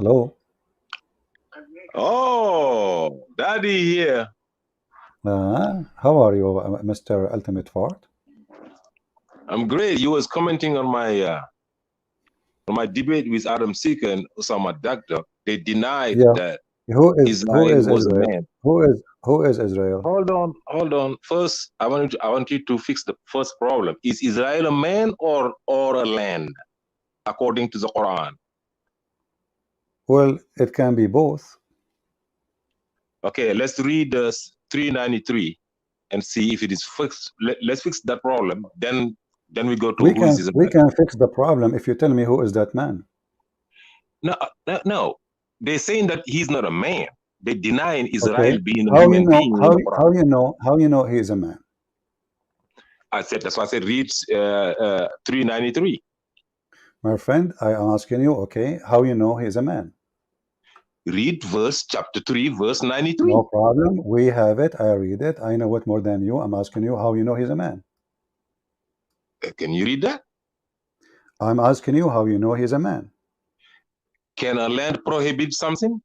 Hello. Oh, Daddy here. How are you, Mr. Ultimate Fort? I'm great. You was commenting on my debate with Adam Seeker and Osama Dagda. They denied Yeah. that Who is Israel was a Israel? man. Who is Israel? Hold on. First, I want you to fix the first problem. Is Israel a man or a land, according to the Quran? Well, it can be both. Okay, let's read 393 and see if it is fixed. Let's fix that problem. Then we go to We who can is we Israel. can fix the problem if you tell me who is that man. No. They're saying that he's not a man. They deny Okay. Israel being a How you human know being in how the Quran. how you know he is a man? That's why I said read 393. My friend, I am asking you, okay, how you know he is a man? Read chapter 3, verse 93. No problem. We have it. I read it. I know it more than you. I'm asking you how you know he's a man. Can you read that? I'm asking you how you know he's a man. Can a land prohibit something?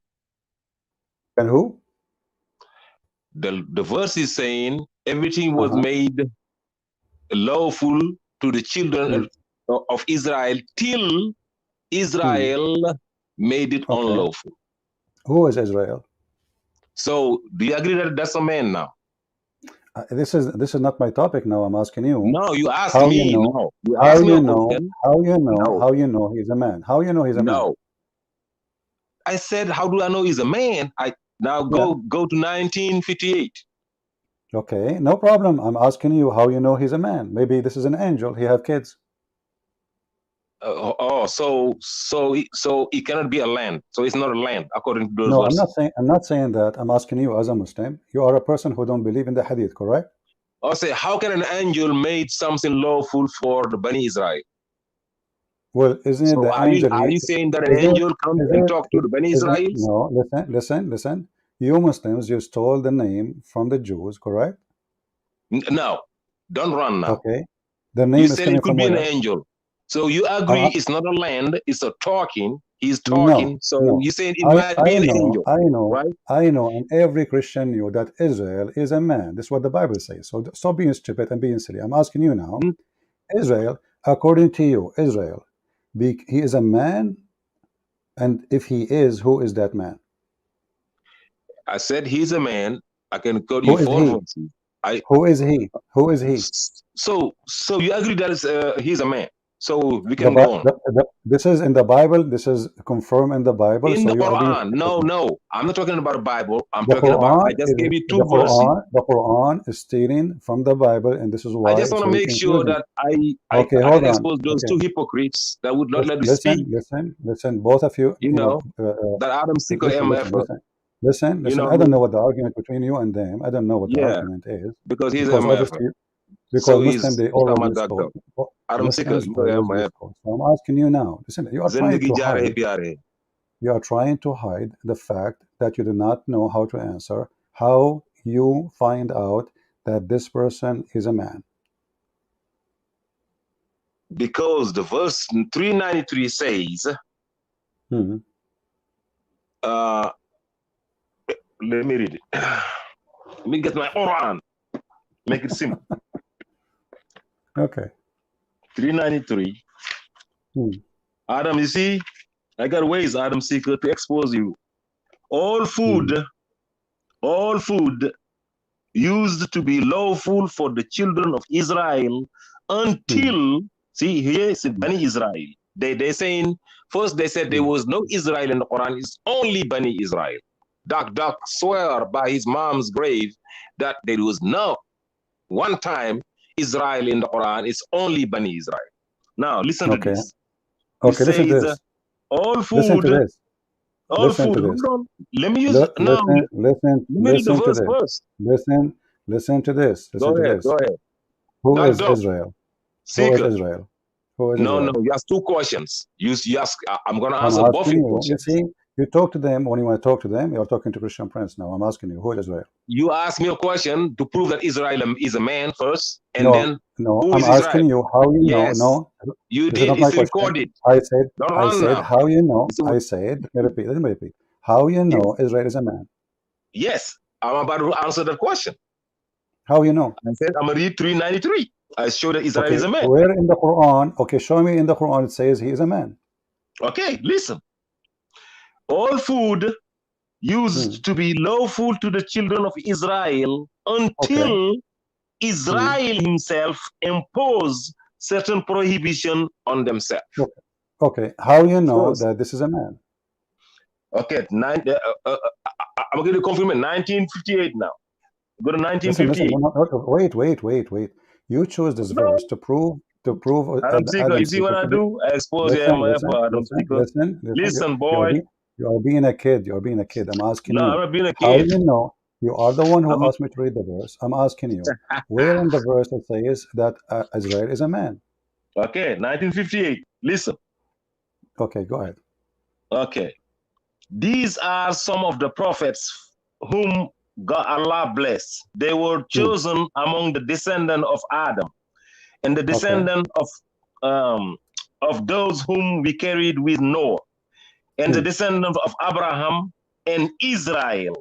And who? The verse is saying everything was Uh-huh. made lawful to the children Mm. of Israel till Mm. Israel made it Okay. unlawful. Who is Israel? So do you agree that that's a man now? This is not my topic now. I'm asking you No, you ask how you me. know No, you how ask me you a know question. how you know No, how you know he's a man. How you know he's a man? no. I said, how do I know he's a man? I now Yeah. go to 1958. Okay. No problem. I'm asking you how you know he's a man. Maybe this is an angel. He have kids. So it cannot be a land. So it's not a land according to those No, I'm not verses. saying that. I'm asking you as a Muslim. You are a person who don't believe in the hadith, correct? I say, how can an angel made something lawful for the Bani Israel? Well, isn't it So the angel? are you saying that an Is it? angel come Is and it? talk to the Bani Is it? Israelis? No. Listen. You Muslims, you stole the name from the Jews, correct? No, don't run now. Okay. The You name is said it coming could from be an where? angel. So you agree Uh, it's not a land, it's a talking. He's no, talking. So no. you saying it I might I be an know, angel, I know, right? I know, and every Christian knew that Israel is a man. This is what the Bible says. So stop being stupid and being silly. I'm asking you now, Israel, according to you, Israel, he is a man, and if he is, who is that man? I said he's a man. I can quote you Who is four he? verses. I Who is he? Who is he? so you agree that he's a man. So we The, can go on. this is in the Bible. This is confirmed in the Bible. In So the you are being Quran, stupid no, now. no, I'm not talking about the Bible. I'm The talking about. Quran I just is gave you two verses. The Quran is stealing from the Bible, and this is I why just want it's to very make sure confusing. that Okay, I hold can on. expose those Okay, two hypocrites that would not let me listen, speak. listen. Both of you, You know that Adam Seeker listen, MF. You know listen. what I I don't know mean? what the argument between you and them. I don't know what the Yeah, argument is, because he's because MF. obviously, because So Muslim is they always Osama use Dagda. code. Adam Seeker, Muslims you always MF. use code. So I'm asking you now. Listen, you are trying Zindagi to ja rahe hide. pyare. You are trying to hide the fact that you do not know how to answer. How you find out that this person is a man? Because the verse 393 says, Hmm. uh, let me read it. Let me get my Quran. Make it simple. Okay. 393. Hmm. Adam, you see, I got ways, Adam Seeker, to expose you. All Hmm. food, all food used to be lawful for the children of Israel Hmm. until, see, here is Bani Israel. They saying, first they said there Hmm. was no Israel in the Quran, it's only Bani Israel. Duck swear by his mom's grave that there was no one time Israel in the Quran, it's only Bani Israel. Now, listen to Okay. this. It Okay. Listen to says, this. all Listen food, to this. all Listen food, to hold this. on. Let me use, now, let me read the Listen to verse this. first. Listen. Listen to this. Listen Go to ahead, this. go ahead. Who is Duck, Israel? Who is Seeker. Israel? Who is No, Israel? you ask two questions. You ask, I'm going to I'm answer both asking your you. You see, questions. You talk to them when you want to talk to them. You're talking to Christian Prince now. I'm asking you, who is Israel? You ask me a question to prove that Israel is a man first, and No, then no. who I'm is Israel? asking you how you know. Yes, No, you this is did. not my It's question. recorded. I said, Don't I run said, now. how you know? It's a- I said, let me repeat. Let me repeat. How you know Israel is a man? yes, I'm about to answer that question. How you know? I said I'm gonna read 393. I show that Israel Okay, is a man. where in the Quran? Okay, show me in the Quran it says he is a man. Okay, listen. All food used to be lawful to the children of Israel Okay. until Israel himself imposed certain prohibition on themselves. Okay. Okay. How you know First, that this is a man? okay, I'm going to confirm it. 1958 now. Go to Listen, 1958. wait. You chose this verse No, to prove Adam Seeker. You Adam see what seeker I to be. do? I expose you Listen, for Adam Seeker. Listen, boy. You are being a kid. You are being a kid. I'm asking No, I'm you, not being a how kid. you know? You are the one who I'm, asked me to read the verse. I'm asking you, where in the verse it says that Israel is a man? okay, 1958. Listen. Okay, go ahead. Okay. These are some of the prophets whom God Allah blessed. They were chosen among the descendant of Adam and the descendant of those whom we carried with Noah and the descendant of Abraham and Israel,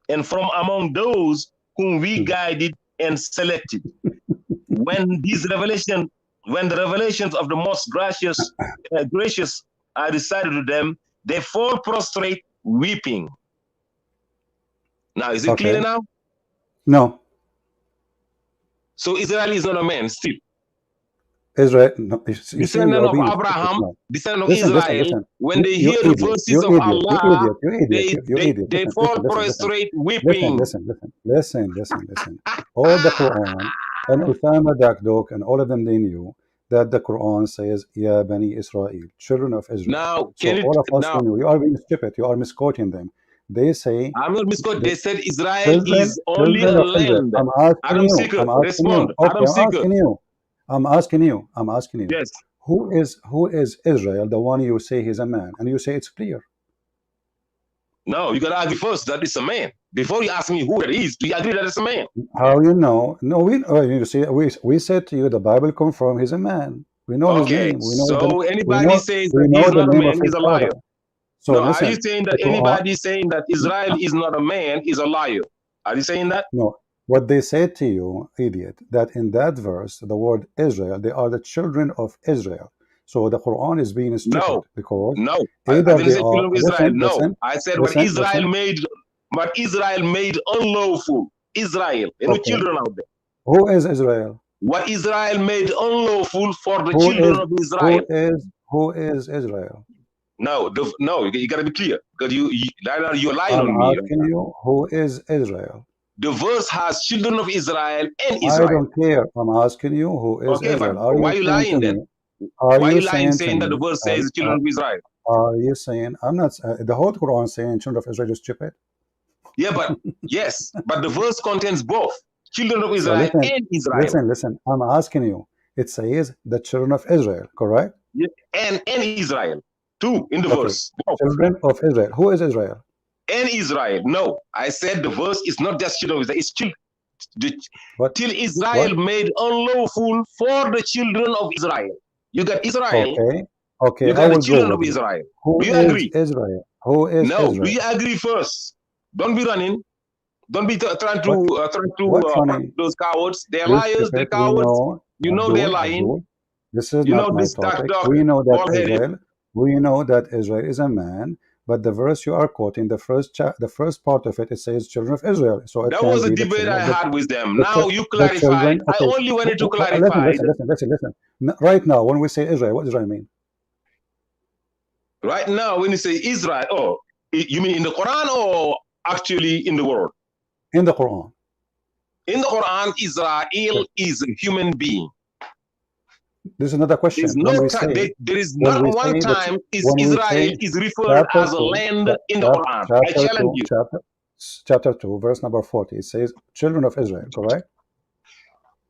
and from among those whom we guided and selected. When the revelations of the most gracious are recited to them, they fall prostrate weeping. Now, is it clear Okay. now? No. So Israel is not a man still. Israel. No, you see, you Descendant are of being stupid Abraham, now. descendant of Listen, listen, Israel, listen. when they You hear the idiot. verses of Allah, You idiot. they Listen, fall listen, listen, listen. prostrate weeping. Listen. All the Quran and Osama Dakdok and all of them, they knew that the Quran says, Ya Bani Israel, children of Israel. Now, So can it all of us, now? when you are being stupid, you are misquoting them. They say, I'm not misquoted. the They said Israel is only children a of Israel. land. I'm asking Adam you. Seeker, I'm asking respond. you. Okay, Adam Seeker, I'm asking you. I'm asking you. yes. Who is Israel? The one you say he's a man, and you say it's clear. No, you got to argue first that it's a man. Before you ask me who it is, do you agree that it's a man? How you know? No, you see, we said to you the Bible confirm he's a man. We know his Okay, name. so anybody says We that know he's the not a name of man is his a father. liar. So No, are you listen, saying the that Quran. anybody saying that Israel is not a man is a liar? Are you saying that? No, what they said to you, idiot, that in that verse, the word Israel, they are the children of Israel. So the Quran is being stupid No, because no. I either didn't they say are. children of Israel. No, Listen, I said listen. what Israel made unlawful. Israel, and the Okay, children out there. who is Israel? What Israel made unlawful for the Who children is of Israel. who is Israel? No, you got to be clear because you're lying I'm on me right asking now. you, who is Israel? The verse has children of Israel and I Israel. don't care. I'm asking you, who is Okay, but Israel? Are why you are you saying to lying then? me? Are Why are you you lying saying to saying that the me? verse says children of Israel? Are you saying I'm not? The whole Quran saying children of Israel is stupid. Yeah, but yes, but the verse contains both children of So Israel and Israel. listen. I'm asking you. It says the children of Israel, correct? Yeah, and Israel too in the Okay, verse. Both. children of Israel. Who is Israel? And Israel. No, I said the verse is not just children of Israel, it's What? till Israel What? made unlawful for the children of Israel. You got Israel, Okay. you I got the will go children of with you. Israel. Who Do you is agree? Israel? Who is No, do you Israel? agree first? Don't be running. Don't be trying What? to What protect funny? those cowards. They're You liars. They're stupid. We cowards. know, You know they're lying. Abdul. This is You know not my this dark topic. dog, We know that bald headed. Israel. We know that Israel is a man. But the verse you are quoting, the first part of it, it says children of Israel. So it That can was a be the debate children I of had with them. the, Now you the clarified. children. I Okay. only wanted to Listen, clarify. listen. Right now, when we say Israel, what does Israel mean? Right now, when you say Israel, oh, you mean in the Quran or actually in the world? In the Quran. In the Quran, Israel is a human being. This is not a There's question. no time. There is When not we one say that, time is when we Israel say is referred chapter as a two, land in the Quran. I challenge you. chapter 2, verse number 40, it says children of Israel, correct?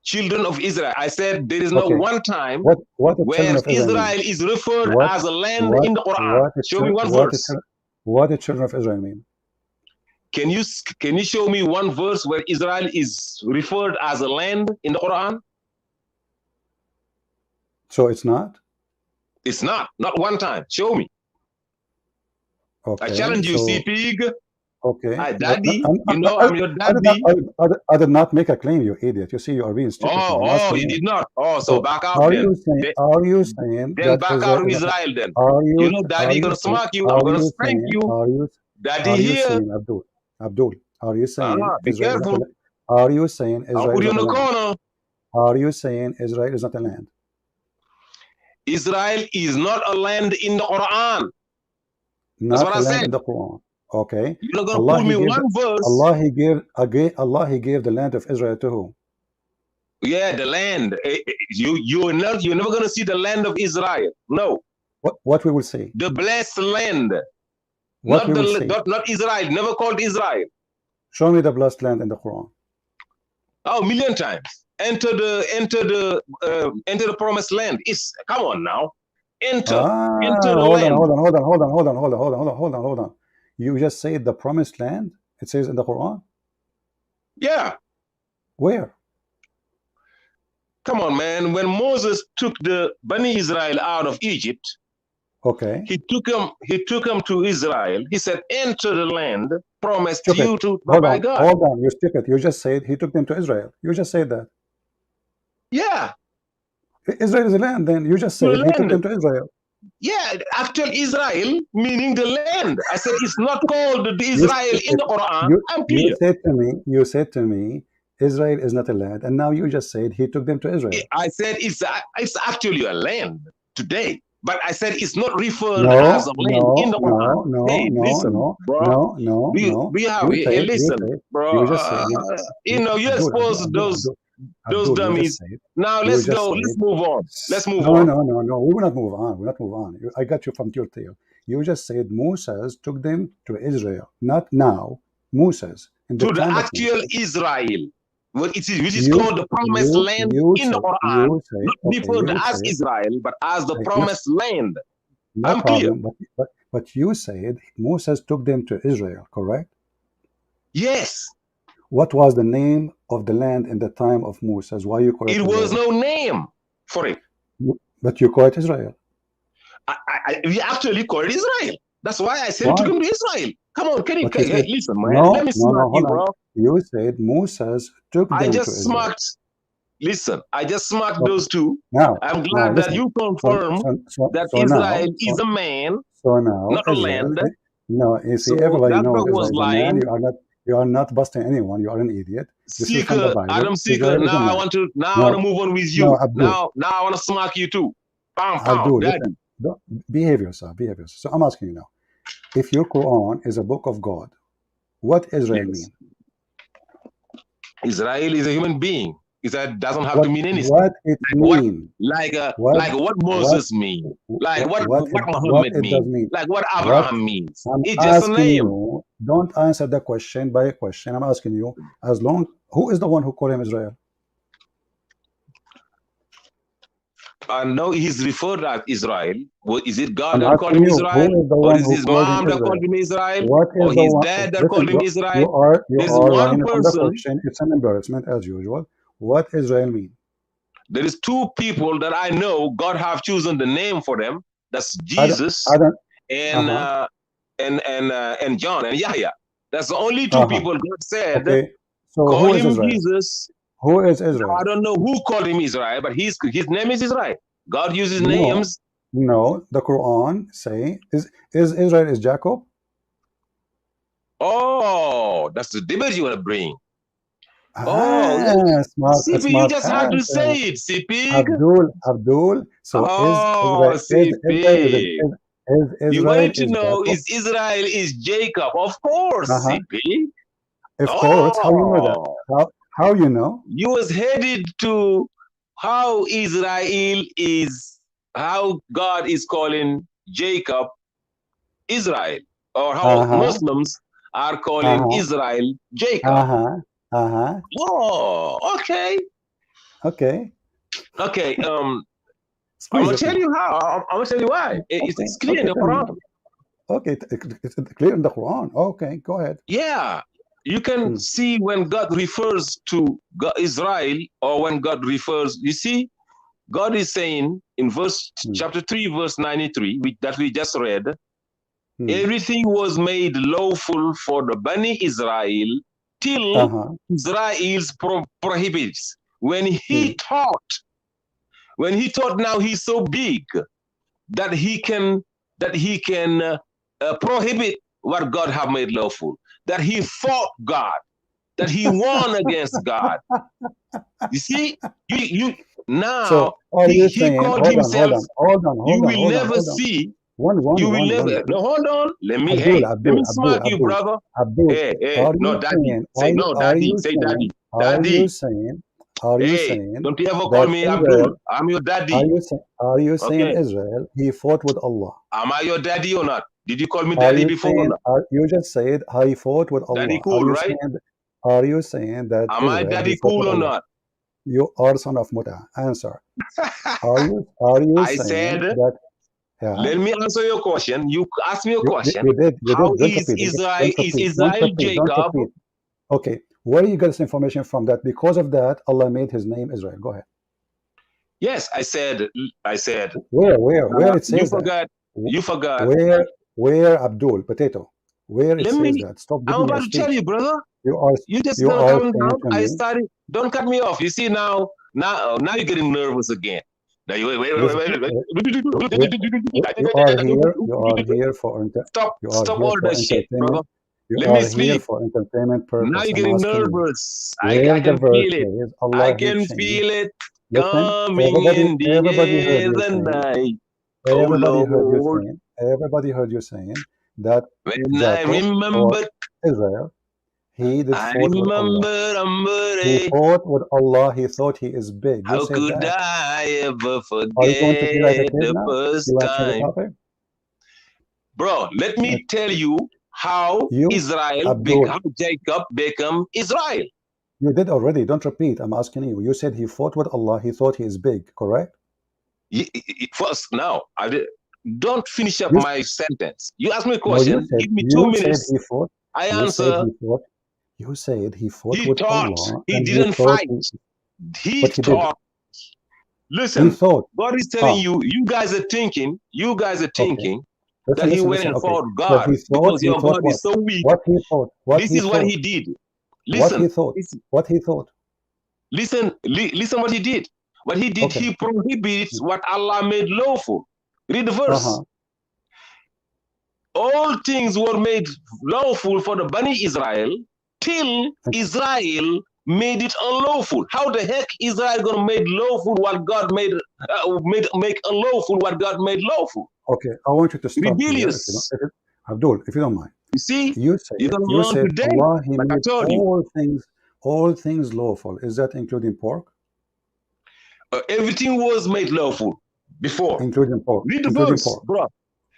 Children of Israel. I said there is no Okay. one time What the children where of Israel mean? Israel is referred What as a land what in the Quran. what Show me one verse. What the children of Israel mean? Can you show me one verse where Israel is referred as a land in the Quran? So it's not? It's not one time. Show me. I Okay. challenge you, So Pig. okay. Hi, But daddy. You know I'm your daddy. I did not make a claim, you idiot. You see, you are being stupid now. I'm Oh, asking you you. did not. Oh, so So back out are then. you saying Then that back Israel out of is Israel then. are You you know, daddy gonna smack you. I'm are gonna you spank saying you. Daddy are you here. saying Abdul, are you saying Be Israel is not careful. are you saying I'll Israel put is you in not a the land? corner. Are you saying Israel is not a land? Israel is not a land in the Quran. That's what Not a I land said. in the Quran. Okay. You're not gonna pull me one verse. Allah he gave the land of Israel to who? Yeah, the land. You're never gonna see the land of Israel. No, What we will see? the blessed land, What we will see? not Israel. Never called Israel. Show me the blessed land in the Quran. Oh, million times. Enter the promised land. It's come on now. Enter the Hold on, land. hold on. You just said the promised land. It says in the Quran. Yeah. Where? Come on, man. When Moses took the Bani Israel out of Egypt, Okay. he took them to Israel. He said, enter the land promised to Stupid. you by God. Hold on. You stupid. You just said he took them to Israel. You just said that. Yeah. Israel is a land. Then you just To the said he took land. them to Israel. Yeah, actual Israel meaning the land. I said it's not called the You Israel in stupid. the Quran. I'm You clear. said to me, Israel is not a land, and now you just said he took them to Israel. I said it's actually a land today, but I said it's not referred as a No, land in the Quran. Hey, listen, bro. We have hey, listen, bro. You just said, You expose those You just dummies. said, Now you let's just go. said, Let's move on. Let's move no, on we will not move on. We will not move on. I got you from your tail. You just said Moses took them to Israel, not now. Moses, in the to the time of actual Moses. Israel, which is called the promised land in the Quran, not referred as Israel, but as the promised land. No I'm clear. problem, but you said Moses took them to Israel, correct? Yes. What was the name of the land in the time of Moses? Why you call it It Israel? was no name for it. But you call it Israel. We actually call it Israel. That's why I said to come to Israel. Come on, listen, man. No, Let me smack you, bro. You said Moses took them to Israel. Listen, I just smacked those two. Now, I'm glad that you confirm that Israel is a man, not a land. No, you see, So everybody that knows dog Israel was is a man. lying. You are not busting anyone. You are an idiot. This is from the Seeker, Bible. Adam Seeker. Israel is a Now I man. want to move on with No, you. Abdul. Now I want to smack you too. Pound, Abdul, daddy. listen. Behave yourself. Behave yourself. So I'm asking you now. If your Quran is a book of God, what Israel mean? Israel is a human being. That doesn't have to mean anything. What it mean? Like what Moses mean? Like what Muhammad mean? Like what Abraham means? It's just a name. You, don't answer the question by a question. I'm asking you, who is the one who called him Israel? I know he's referred as Israel. Is it God that called him Israel? Or is his mom that called him Israel? Or his dad that called him Israel? There's one person. It's an embarrassment as usual. What Israel mean? There is two people that I know God have chosen the name for them. That's Jesus and John and Yahya. That's the only two people God said. Okay. So call him Jesus. Who is Israel? I don't know who called him Israel, but his name is Israel. God uses names. No, the Quran say is Israel is Jacob. Oh, that's the debate you want to bring. Smart, you just have to say it, CP. Abdul. So CP. You want to know Jacob? is Israel is Jacob? Of course, CP. Of course. How you know that? How you know? You was headed to how Israel is, how God is calling Jacob Israel, or how Muslims are calling Israel Jacob. Oh, okay. Okay. I'm gonna tell you how. I'm gonna tell you why. It's clear in the Quran. Okay, it's clear in the Quran. Okay, go ahead. Yeah, you can Hmm. see when God refers to Israel, or when God refers, you see, God is saying in verse Hmm. chapter 3, verse 93, that we just read, Hmm. everything was made lawful for the Bani Israel till Uh-huh. Israel's prohibits. When Hmm. he thought now he's so big that he can prohibit what God have made lawful, that he fought God, that he won against God. You see, you now So are you he saying, called hold on, hold himself. on, hold on, You hold on, will hold on, never hold on. see. One, You one, will one, never. one. No, hold on. Abdul, Let Abdul, me Abdul, smack you, Abdul, brother. Abdul, Hey, are no, you daddy. saying, Say no, are daddy. you Say saying, daddy, daddy. are you Hey, saying don't you ever call that me Abdul? Israel, I'm your daddy. are you saying Okay. Israel, he fought with Allah? Am I your daddy or not? Did you call me Are daddy you before or saying, not? you just said, he fought with Daddy Allah. cool, right? Are you saying that Am I Israel, he daddy fought cool with or Allah? not? You are son of Muta. Answer. Are you I saying said, that, yeah, let me answer your question. You ask me a question. you How did, don't is repeat, Israel? don't Is repeat, don't Israel repeat, don't Jacob? repeat. Okay, where you get this information from that because of that, Allah made his name Israel? Go ahead. Yes, I said. Where it You says that? forgot. Wh- You forgot. where Abdul, potato, where it Let says me. that? Stop I'm giving me a about to tell speech. you, brother. You are, You just you gonna are calm saying down. to I me, started. Don't cut me off. You see now you're getting nervous again. Now you listen, wait. Stop. you are Stop here all for that shit, brother. entertainment. You Let me are here speak. for entertainment Now purpose. you're I'm getting asking you, nervous. I where the can verse feel it. says I Allah he can changed. feel it Listen, coming in the everybody heard air you the saying, night. Oh Lord, everybody heard you saying that when I Jacob or remember, Israel, he did I fought with Allah. He remember. fought with Allah. He thought he is big. You How said could that. I ever Are you going to be like a forget kid the now? You first want to change the time? topic? Bro, let Uh, me tell you how You, Abdul, how Jacob become Israel. you did already. Don't repeat. I'm asking you. You said he fought with Allah. He thought he is big. Correct? First, now, don't finish up You, my sentence. You ask me a no, question, give me two you said minutes, he fought. I You said answer. he fought. You said he fought He with thought, Allah, he and he didn't thought fight. he, He but he did. thought. He Listen, thought. God is telling Huh. you, you guys are Okay. thinking Listen, that he listen, went listen. and Okay. fought So God he thought. because He your thought God what? is so weak. What he thought? What This he is what thought? he did. What he Listen, thought? What he thought? listen what he did. What he did, Okay. he prohibits what Allah made lawful. Read the Uh verse. huh. All things were made lawful for the Bani Israel till Israel made it unlawful. How the heck Israel gonna make lawful what God make unlawful what God made lawful? Okay. I want you to stop here. If you don't, Rebellious. Abdul, if you don't mind. You see, You you're said. gonna You learn said today, Allah. He like I made told you. all things lawful. Is that including pork? Everything was made lawful before. Including pork. Read the Including verse, pork. bro.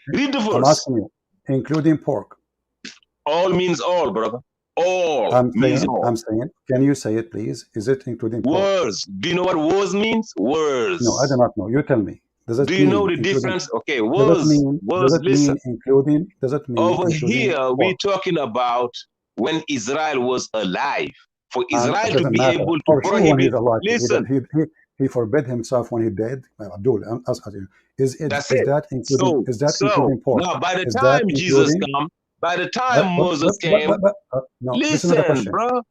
Read the I'm verse. asking you. Including pork. All means all, brother. All means all. I'm saying. Can you say it, please? Is it including pork? Words. Do you know what words means? No, I do Words. not know. You tell me. Does Do it you know mean the including? difference? Okay, words. Does Words. it mean Listen. including? Does it mean Over including here, we're pork? talking about when Israel was alive. For It Israel to doesn't be matter. able to For sure, when he's prohibit. alive, Listen. he forbid himself when he dead. Abdul, I'm asking you, That's it. is that So including pork? now, by the Is that time Jesus including? come, by the time Moses came, No. Listen to the listen, question. bro.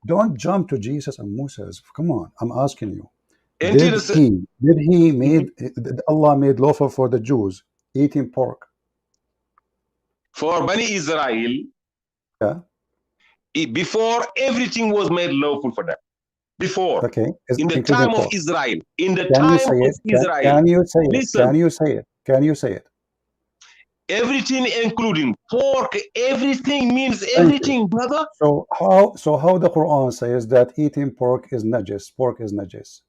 Don't jump to Jesus and Moses. Come on, I'm asking you. Until the, Did Allah made lawful for the Jews eating pork? for Bani Israel, Yeah. before everything was made lawful for them. Before, Okay. Is in the including time of pork. Israel, in the Can you time say of it? Israel, Can you say it? listen, Can you say it? Can you say it? everything including pork, everything means Thank you. everything, brother. So how the Quran says that eating pork is najis? Pork is najis.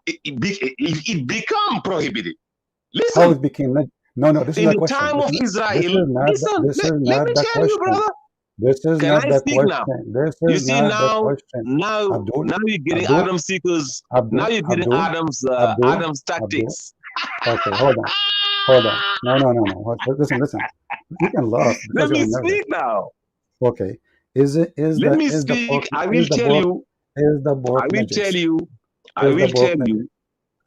It become prohibited. How Listen, it became najis? No, no. This is in the the question. time of Israel, listen, This is let not me the tell you, question. brother. This is Can not I the speak now? question. This You is see not the now, question. now, Abdul, now you're getting Abdul, Adam seekers. Now Abdul, you're getting Abdul, Adam's Abdul, Adam's Abdul. tactics. Okay, hold on. Hold on. No, no, no, no. Listen, listen. You can laugh Let because you me are nervous. speak now. Okay. Is it Let me speak. I will tell you. is the I pork will tell najis? you. I Is the will pork tell najis? you.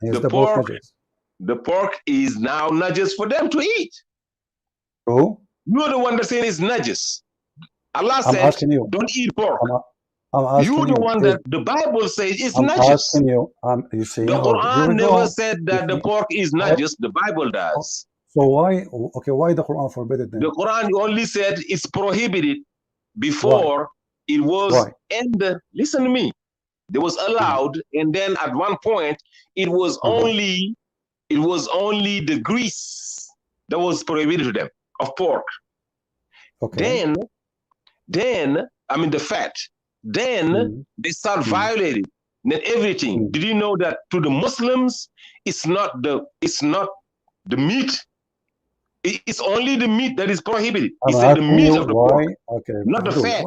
Is The the pork pork. najis? The pork is now not just for them to eat. Who? You're the one that saying it's najis. Allah I'm said, asking you. don't eat pork. I'm, I'm You're asking the you. one Is that the Bible says it's I'm najis. asking you. You see, The hold. Here we Quran never go. said You that the see, pork is what? najis. The Bible does. So why? Okay, why the Quran forbid it The then? Quran only said it's prohibited Why? before it was Why? listen to me. It was Mhm. allowed, and then at one point it was Uh-huh. only the grease that was prohibited to them of pork. Okay. Then I mean the fat. Then Mm-hmm. they start Mm-hmm. violating then everything. Mm-hmm. Did you know that to the Muslims, it's not the meat. It's only the meat that is prohibited. He I'm said the asking meat you of the pork, why. Okay, not the Abdul, fat.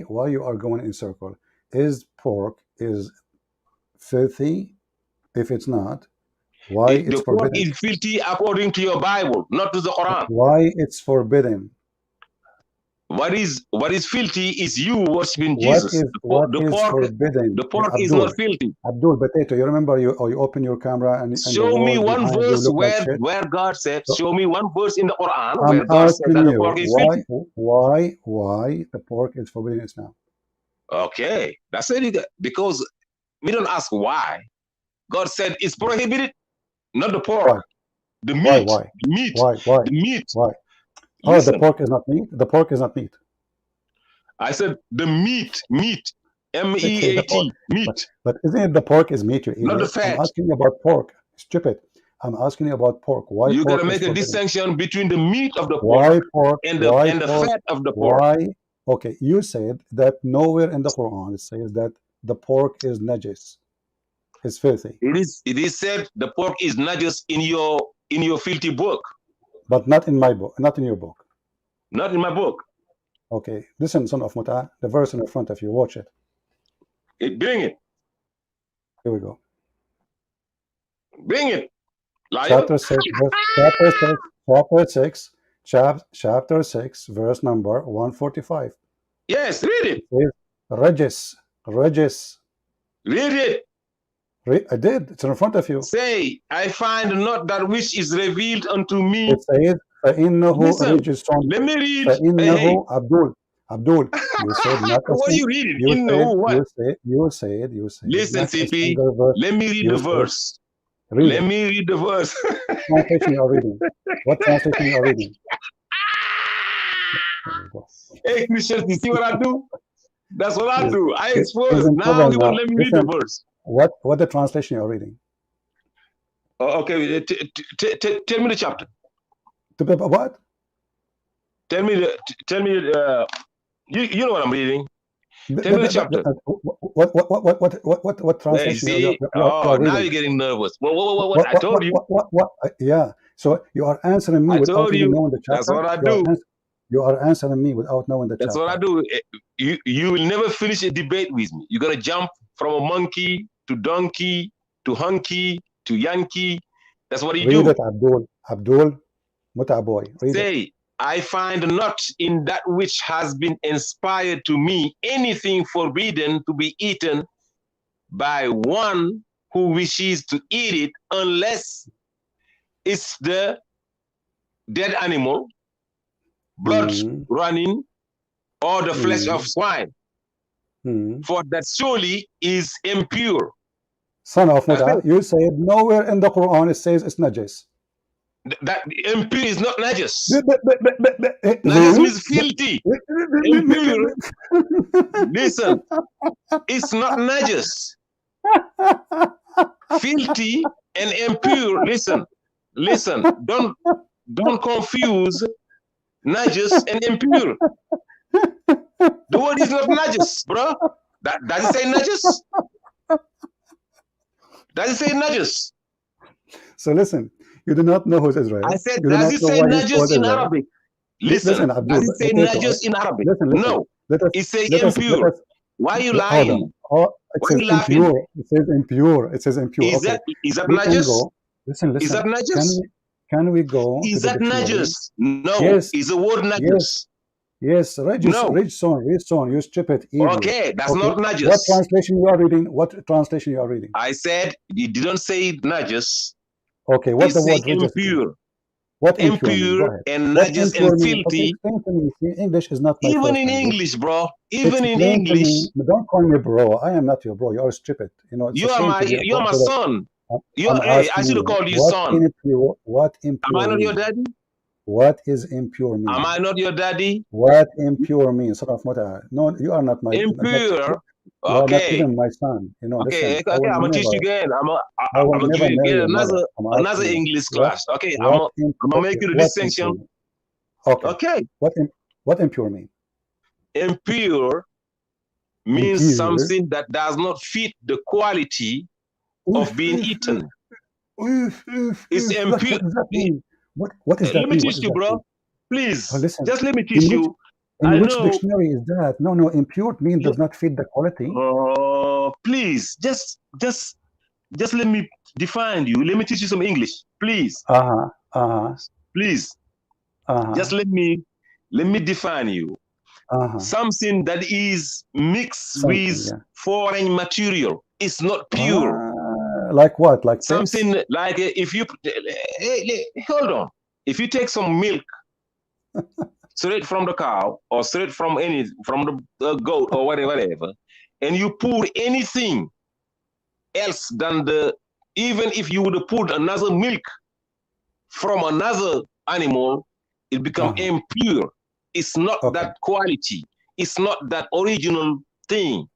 why you are going in circle? Is pork is filthy? If it's not, why it's The pork forbidden? is filthy according to your Bible, not to the Quran. Why it's forbidden? What is filthy is you worshiping What Jesus. is what The is pork forbidden? the pork is Abdul, not filthy. Abdul Potato. You remember you open your camera and the Show me wall one behind you verse look like where shit. God said. So Show me one verse in the Quran I'm where God said asking that the you pork is filthy. why the pork is forbidden in Islam? Okay, that's it. Because we don't ask why. God said it's prohibited, not the pork, Why? the Why? meat, Why? the meat, Why? Why? the meat. Why? Oh, the Listen, pork is not meat. The pork is not meat. I said the meat, Okay, the pork. meat, But meat, isn't it the pork is meat, you not the idiot? I'm fat. asking you about pork. Stupid. I'm asking you about pork. Why You gotta pork is make a forbidden? distinction between the meat of the pork Why pork? and the Why and the pork? fat of the pork. Why? Okay, you said that nowhere in the Quran it says that the pork is najis, is filthy, It is said the pork is not just in your filthy book, but not in my book, not in your book. not in my book. Okay, listen, son of Muta, the verse in front of you, watch it. Bring it, Here we go. bring it, liar. Chapter 6, chapter 6, chapter 6, chapter 6, verse number 145. Yes, read It it, says, Regis, Regis. read it. I did. It's in front of you. Say, I find not that which is revealed unto me. It says, فَإِنَّهُ Listen, رِجِسٌ let me read. Hey, فَإِنَّهُ Abdul, you said not a what are sing. you reading? You In the said, who what? you said Listen, not a CP, single verse. let me read You the said, verse. read Let it. me read the verse. What translation you are reading? What translation you are reading? There we go. Hey, Christians, you see what I do? That's what I He's, do. I he's expose. in Now trouble he won't now. let me read the Listen, verse. what the translation you are reading? Oh, okay, tell me the chapter. What? Tell me the. Tell me. You know what I'm reading. Tell me the chapter. What Hey, translation see. you Oh, are now reading? you're getting nervous. What? I told you. Yeah. So you are answering me I without told even you. knowing the That's chapter. what I do. You are answering me without knowing the That's what I chapter. do. You will never finish a debate with me. You're gonna jump from a monkey to donkey to hunky to yankee. That's what you Read do. it, Abdul. Abdul Mutaboy. Read it. Say, I find not in that which has been inspired to me anything forbidden to be eaten by one who wishes to eat it unless it's the dead animal, blood Mm, running, or the flesh of mm, swine, mm. for that surely is impure. Son of That's Muta, it. you said nowhere in the Quran it says it's najis. That impure is not najis. Najis Who? means filthy. Impure, listen, it's not najis. Filthy and impure. Listen. Don't confuse najis and impure. The word is not najis, bro. Does it say najis? Does it say najis? So listen, you do not know who's I Israel. said, You do does not it know say why he's najis called in Israel. Arabic? Listen, Listen, does Abdul, it say potato. najis in Arabic? Listen. No. Let us It say let us let impure. us Why are you hold on. lying? Oh, it Why are says you laughing? impure. It says impure. It says impure. Is Okay, that is that we can najis? go. Listen, Is that listen. najas? Can we go to Is the that dictionary? najas? No. Yes, Is the word yes, najas? yes. Regis, No. read son, you stupid idiot. Okay, that's Okay, not what najas. translation you are reading? What translation you are reading? I said you didn't say najas. Okay, You what the say word regis mean? impure. What impure mean? Go Impure ahead. and What najas and impure mean? Okay, filthy. explain to me. See, English is not my Even first in language. English, bro. Even in Explain to me. English. Don't call me bro. I am not your bro. You are stupid. You know, it's a shame to be a You're bro. my son. I'm Hey, I asking should have you, called you son. what Am I impure not your mean? daddy? What is impure Am mean? I not your daddy? What impure means? Sort of mother. No, you are not my not. Impure. You are not Okay. even my son. You know, Okay, listen. okay, okay. I'm gonna teach you again. I will I'm gonna give never you marry again your mother. another I'm another asking you, English class. Okay, I'm gonna okay, make you the what impure distinction. mean? Okay, Okay, what impure mean? impure means Impure. something that does not fit the quality of Oof, being oof, oof, eaten. oof, oof, It's oof. What impure. does that mean? What does Let that me mean? What teach does you, that mean? bro. Oh, Please, listen. just let me In teach which you. in I which know. dictionary is that? No, no. Impure mean does not fit the quality. Please, just let me define you. Let me teach you some English, please, Uh huh. Uh huh. please. Uh Just huh. let me define you. Uh huh. Something that is mixed Something. with Yeah. foreign material is not pure. Like what? Like piss? Something like if you hold on, if you take some milk straight from the cow or straight from the goat or whatever, and you pour anything else than the even if you would put another milk from another animal, it become Uh huh. impure. It's not Okay. that quality. It's not that original thing.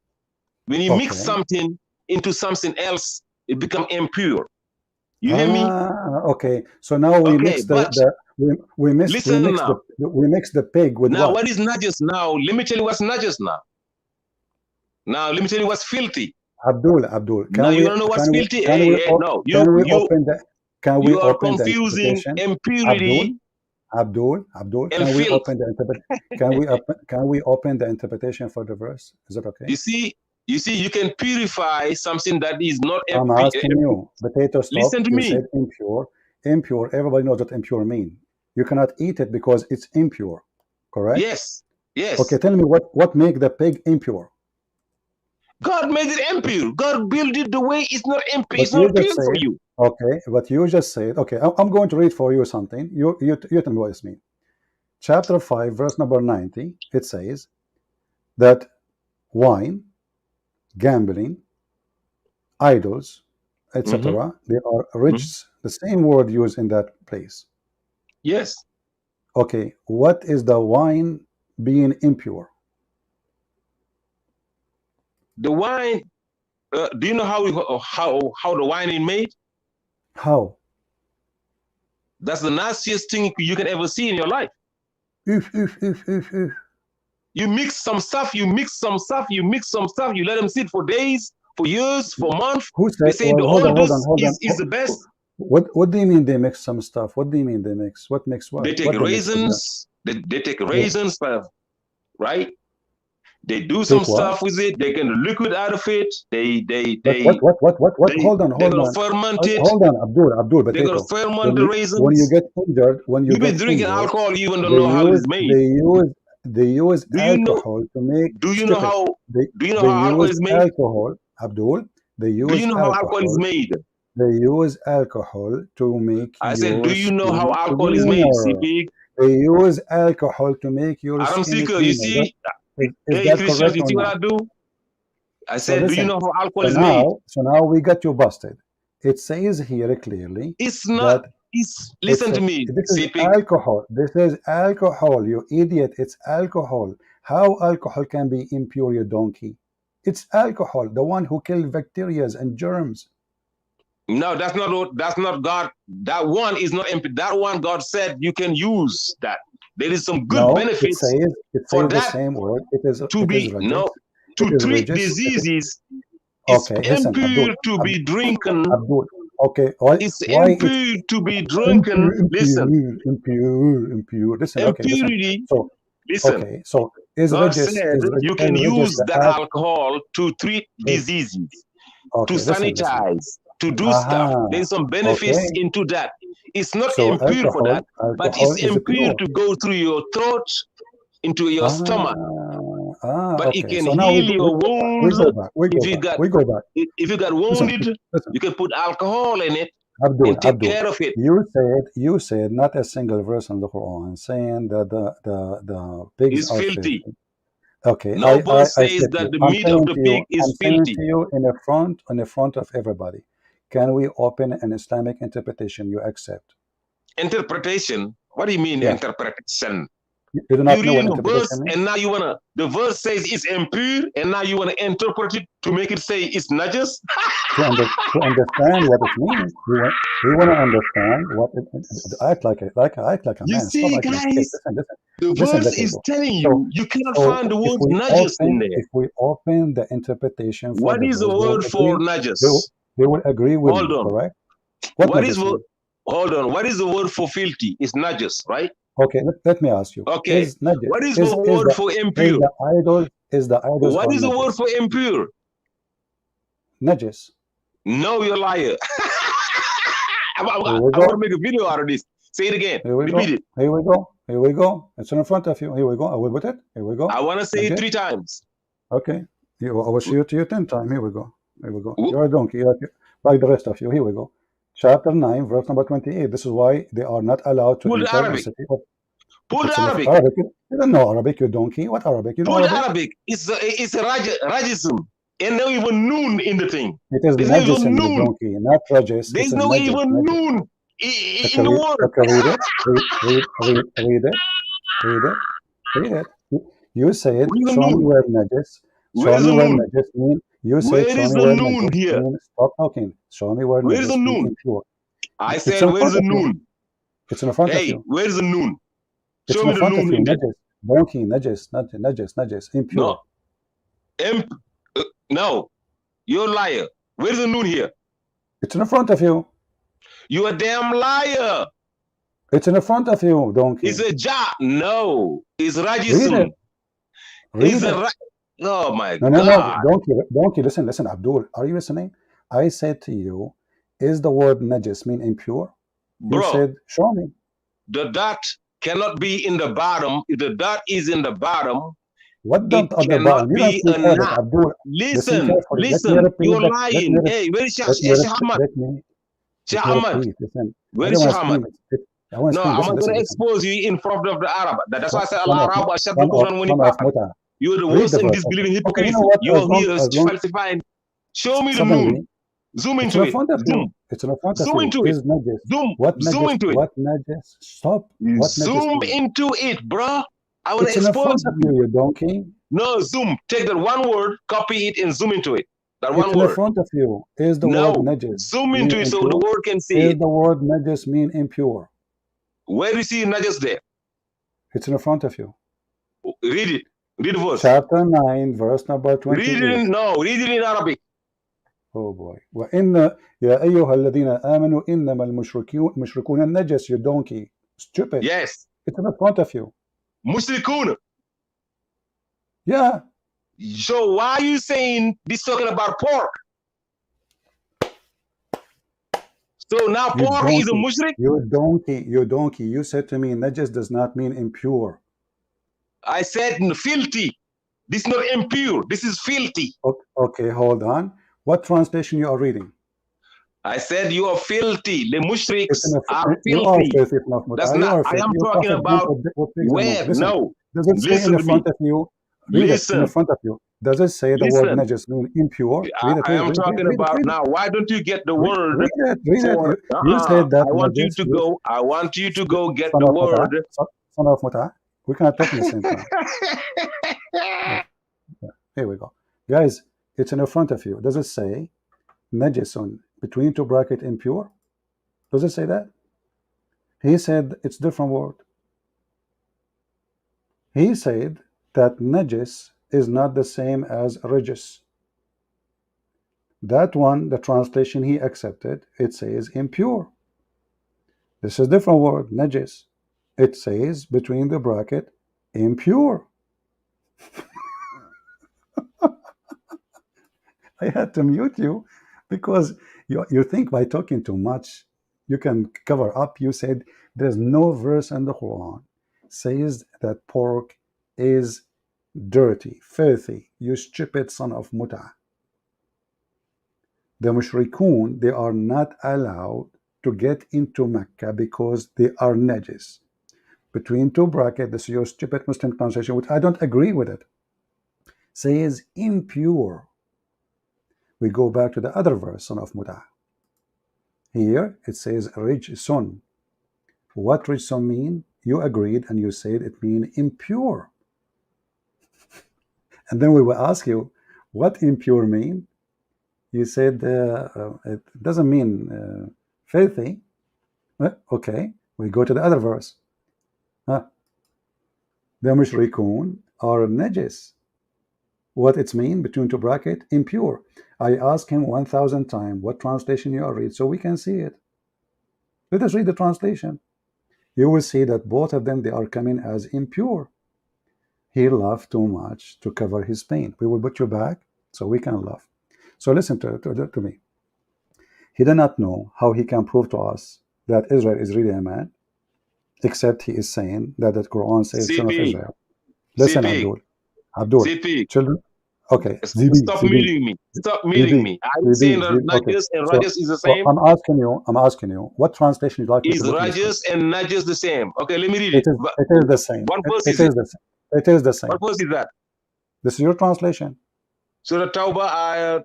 When you mix Okay. something into something else, it become impure. You hear me? Okay. So now we Okay, mix but listen now. we mix the pig with Now, what? what is najis now? Let me tell you what's najis now. Now, let me tell you what's filthy. Abdul, Now, you want to know what's filthy? can we Hey, no, can we open the you are confusing interpretation? Abdul, impurity Abdul, and filth. can we open the interpretation for the verse? Is that okay? You see, you can purify something that is not I'm asking you. Potato Listen stop. to You me. said impure. Impure. Everybody knows what impure mean. You cannot eat it because it's impure. Correct? Yes, Okay. yes. Tell me what make the pig impure? God made it impure. God built it the way it's not impure. But It's you not just pure for said, you. okay. But you just said, okay. I'm going to read for you something. You tell me what this means. Chapter 5, verse number 90. It says that wine, gambling, idols, Mm-hmm. etc. They are Mm-hmm. rich. The same word used in that place. Yes. Okay, what is the wine being impure? The wine. Do you know how the wine is made? How? That's the nastiest thing you can ever see in your life. Oof, oof, oof, oof, oof. You mix some stuff. You mix some stuff. You mix some stuff. You let them sit for days, for years, for months. Who They said? say Well, the oldest is the best. What do you mean they mix some stuff? What do you mean they mix? What mix what? They take What they mix with that? raisins. They take They raisins, right? They do some take what? stuff with it. They get the liquid out of it. But what? Hold on, They're hold gonna on, ferment it. hold on, Abdul, They're gonna potato. ferment the When you raisins. get injured, You be drinking alcohol, you even don't they know how use it's made. they use they use Do you know? alcohol to make Do you know stupid. how? They Do you know they how alcohol use is made? alcohol, Abdul. They Do you use know how alcohol is alcohol. made? They use alcohol to make I said, do your you know how skin alcohol is made, cleaner. CP? They use alcohol to make your Adam skin Seeker, you cleaner. see? Is Hey, that Christians, correct you or see what not? I do? I So said, do you listen. know how alcohol is made? So now we got you busted. It says here clearly It's not. that Listen to me, this is CP. alcohol. This is alcohol, you idiot. It's alcohol. How alcohol can be impure, you donkey? It's alcohol, the one who kills bacteria and germs. No, that's not God. That one is not empty. That one God said you can use that. There is some good No, benefits it for says the that same word. to It is be regis. no It to is treat regis. diseases. It's Okay, listen, impure to be drinking. Abdul. Okay, It's why it's impure to be drinking. Listen, impure. Listen, okay, listen. impurity. So Listen, okay, so God said you is can regis use the that act? alcohol to treat Is diseases, to okay. Listen. sanitize. to do stuff. Aha. There's some benefits Okay. into that. It's not So impure for that, but alcohol it's is impure pure. to go through your throat into your stomach. But it Okay. can So now heal we your go back. We wounds. go back. We If go you back. got We go back. if you got Listen, wounded, listen. you can put alcohol in it Abdul, and take Abdul, care of it. you said not a single verse in the Quran saying that the pigs It's are filthy. filthy. Okay, No verse I says said to that you, the meat of the pig I'm is saying filthy. to you in the front of everybody, can we open an Islamic interpretation you accept? Interpretation. What do you mean Yeah, interpretation? you do You not know what reading a verse interpretation means? and now you wanna the verse says it's impure and now you wanna interpret it to make it say it's najas. To understand what it means, we want to understand what act like a You man. Stop see, acting like a kid. guys, the Listen, verse let me is go. telling So, you you cannot find the word najas in there. if we open the interpretation for What the is the verse, word for najas? they will agree with Hold me, on. correct? What What is najas mean? hold on? What is the word for filthy? It's najas, right? Okay, let me ask you: Okay. is najas What is the word for impure? is the idols What or is the word najas? for impure? Najas. No, you're a liar. I'm Here we going to go. make a video out of this. Say it again. Here we Repeat go. it. Here we go. Here we go. It's in front of you. Here we go. I will put it. Here we I go. want to say it Najas. 3 times. Okay. I will show it to you 10 times. Here we go. Here we go. You're a donkey, like the rest of you. Here we go. Chapter 9, verse number 28. This is why they are not allowed to Pull the enter the Arabic. city of. Pull the It's in Arabic. Arabic. You don't know Arabic, you donkey. What Arabic? You know Pull the Arabic? Arabic. It's a rajism. And no even noon in the thing. It is There's no even Najisim, you noon. donkey, not Rajis. It's There's a no Najis. even Najis. noon Okay, in the word. read it. Read it. Read it. Read it. You said, Where's the show me noon? where Najis. Show Where's me the where noon? Najis mean. You said, Where show is me the where noon Najis here? mean. Stop talking. Show me where Where's the Najis mean noon? impure. I It's said, in where's front the of you. noon? It's in front of Hey, you. where's the noon? It's Show in me the front of noon you. in there. Najis. Donkey. Najis. No, Impure. no, you're a liar. Where's the noon here? It's in front of you. You're a damn liar. It's in front of you, donkey. It's a ja. No, it's Read rajism. it. It's Read it. oh my No, God. donkey, listen, Abdul, are you listening? I said to you, is the word najis mean impure? You Bro, said, show me. the dot cannot be in the bottom. If the dot is in the bottom, What it dot at the cannot bottom? You don't be speak a Arabic, knot. Abdul. Listen Listen, carefully. listen, you're lying. Hey, where is Sheikh Ahmad? Sheikh Ahmad, Repeat. Listen, I where don't is want Sheikh to Ahmad? scream. I want to No, scream. I'm Listen, not going to listen. expose you in front of the Arab. That's why I said Son Allah Arab, son of Muta. you're the Read worst the in verse. disbelieving Okay, you know hypocrisy. what? You're here falsifying. Show me the noon. Suddenly, Zoom it's into in it. front of you. Zoom. It's in front of Zoom you. into it. Is najis. Zoom. What Zoom najis? into it. What najis? Stop. What najis Zoom mean? into it, bro. I want to It's in expose front of you. you, you donkey. No, zoom. Take that one word, copy it, and zoom into it. That It's one in word. front of you. Is the word No. najis Zoom mean into it so the impure? world can see Is it. the word najis mean impure? Where do you see najas there? It's in front of you. Read it. Read the verse. Chapter 9, verse number Read 28. it read it in Arabic. Oh boy. وإن يا أيها الذين آمنوا إنما المشركون النجس, you donkey. Stupid. Yes. It's in front of you. Mushrikun. Yeah. So why are you saying this talking about pork? So now You pork is a donkey. mushrik? You donkey. You said to me najis does not mean impure. I said filthy. This is not impure. This is filthy. Okay, hold on. What translation you are reading? I said you are filthy. The mushriks are You are filthy. filthy. That's You not. are I filthy. am You talking prophet drink about with pigs and where. monkeys. Listen. No. Does it say in Listen the to front me. of you? Read it in the Listen. front of you. Does it say the word Listen. najis mean impure? Read it. I am talking about Read it. now. Why don't you get the word Read it. for? You said that I want you najis. to go. I want you to go get Son the of Muta. word. Son of Muta. We cannot talk in the same time. Here we go, guys. It's in the front of you. Does it say najis on between two bracket impure? Does it say that? He said it's different word. He said that najis is not the same as regis. That one, the translation he accepted, it says impure. This is different word, najis. It says between the bracket impure. I had to mute you Because you think by talking too much you can cover up. You said there's no verse in the Quran says that pork is dirty, filthy, you stupid son of muta. The mushrikun, they are not allowed to get into Mecca because they are najis. Between two brackets, this is your stupid Muslim translation, which I don't agree with it, says impure. We go back to the other verse, son of muta. Here it says rijsun. What rijsun mean? You agreed and you said it mean impure. And then we will ask you what impure mean. You said it doesn't mean filthy. Okay, we go to the other verse. The mushrikun are najis. What it's mean between two bracket? Impure. I asked him 1,000 times what translation you are read so we can see it. Let us read the translation. You will see that both of them, they are coming as impure. He laughed too much to cover his pain. We will put you back so we can laugh. So listen to me. He did not know how he can prove to us that Israel is really a man, except he is saying that the Quran says children of CP, Israel. Listen, CP, Abdul, CP. children. Okay, ZB, Stop ZB, muting me. Stop muting ZB, me. I'm saying ZB, that ZB. Okay, Najas and so Rajas is the so same. I'm asking you, what translation would you like me Is to put in the screen? Rajas and Najas the same? Okay, let me read It it. is it is the same. What It, verse it is it? is the same. It is the What same. verse is that? This is your translation. Surah Tawbah, ayah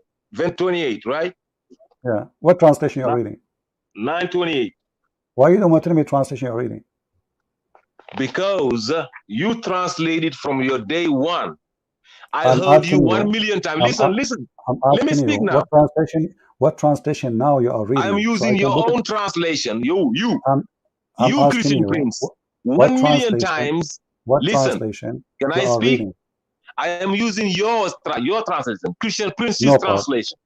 28, right? Yeah. What translation you are reading? 928. Why you don't want to tell me translation you're reading? Because you translated from your day one. I I'm heard you asking 1 you. million times. I'm Listen, listen. I'm Let me asking you speak now. what translation now you are I'm reading so I using can your put it. own translation. I'm I'm You asking Christian you Prince. what 1 million translation times. what Listen, translation can you I are speak? reading. I am using your translation, Christian Prince's No problem. translation.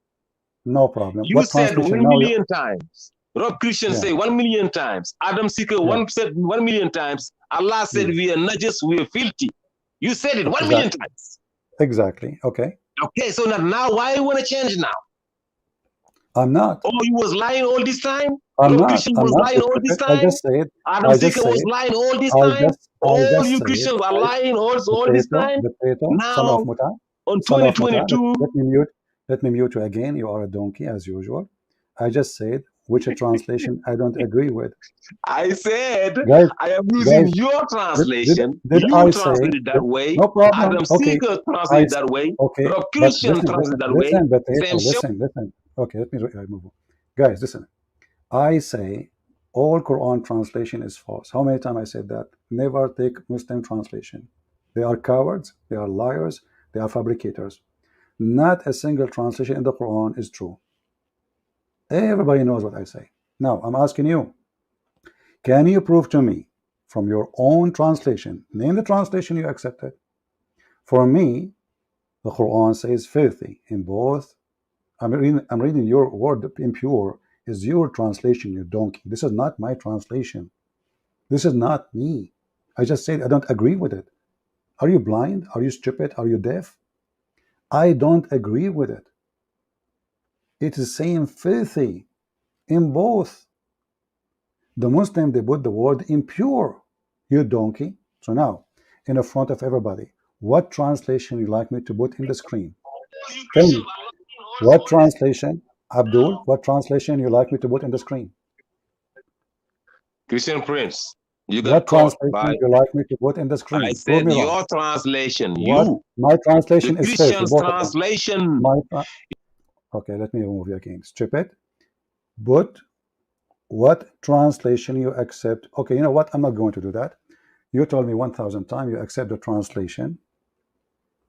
No problem. You What said translation 1 now you? million times. Rob Christian Yeah. say 1 million times. Adam Seeker Yeah. said 1 million times. Allah said we are najis, we are filthy. You said it 1 million times. Exactly. Okay. Okay, so now why you want to change now? I'm not. Oh, you was lying all this time? I'm Rob not. Christian I'm was not. lying all this I time? just said. Adam I just Seeker was said. lying all this I time? just. I All just you said. Christians are lying all this Potato. time? Potato. Son of Now, Muta. on Son of Muta. 2022, Let me mute. Let me mute you again. You are a donkey as usual. I just said which a translation I don't agree with. I said Guys, I am using guys, your translation. did You I say translated that way. no problem? Adam Okay, Seeker I translated that way. okay, Rob but Christian translated that way. listen, potato, Same show. listen. Okay, let me move on. Guys, listen. I say all Quran translation is false. How many times I said that? Never take Muslim translation. They are cowards. They are liars. They are fabricators. Not a single translation in the Quran is true. Everybody knows what I say. Now I'm asking you. Can you prove to me from your own translation, name the translation you accepted? For me, the Quran says filthy in both. I'm reading your word impure is your translation, you donkey. This is not my translation. This is not me. I just said I don't agree with it. Are you blind? Are you stupid? Are you deaf? I don't agree with it. It is saying filthy in both. The Muslim, they put the word impure, you donkey. So now, in the front of everybody, what translation you like me to put in the screen? Tell me, what translation, Abdul, what translation you like me to put in the screen? Christian Prince, you got What caught by, translation you like me to put in the I screen? Prove said me wrong. your translation, What? you, My the translation is filthy, Christian's both of them. translation. Okay, let me remove you again. Stupid. But what translation you accept? Okay, you know what? I'm not going to do that. You told me 1,000 times you accept the translation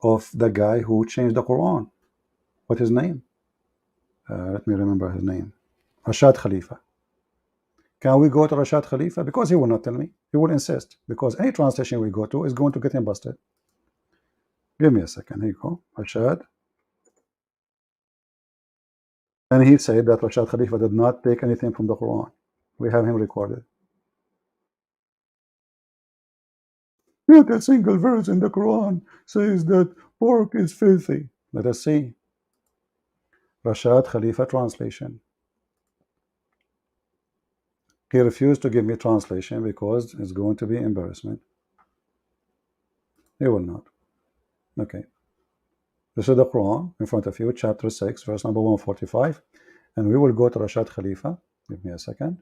of the guy who changed the Quran. What his name? Let me remember his name. Rashad Khalifa. Can we go to Rashad Khalifa? Because he will not tell me. He will insist. Because any translation we go to is going to get him busted. Give me a second. Here you go. Rashad. And he said that Rashad Khalifa did not take anything from the Quran. We have him recorded. Not a single verse in the Quran says that pork is filthy. Let us see. Rashad Khalifa translation. He refused to give me translation because it's going to be embarrassment. He will not. Okay. This is the Quran in front of you, chapter 6, verse number 145. And we will go to Rashad Khalifa. Give me a second.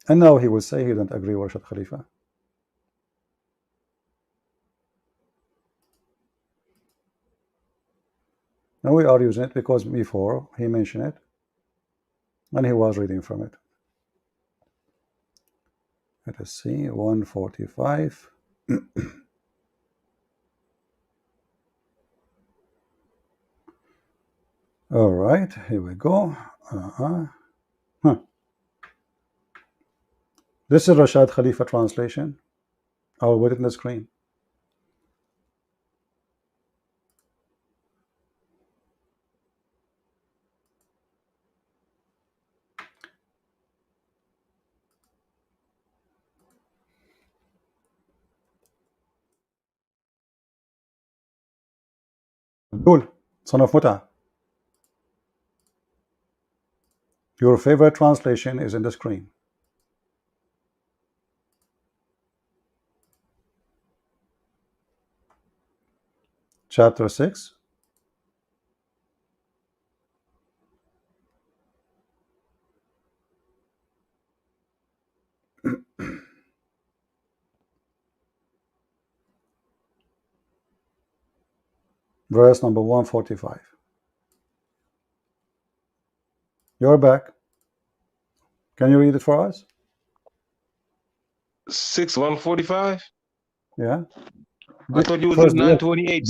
And now he will say he doesn't agree with Rashad Khalifa. Now we are using it because before he mentioned it and he was reading from it. Let us see, 145. All right, here we go. This is Rashad Khalifa translation. I will put it in the screen. Abdul, son of Muta, your favorite translation is in the screen. Chapter 6. Verse number 145. You're back. Can you read it for us? 145. Yeah. I thought you was First, in 928.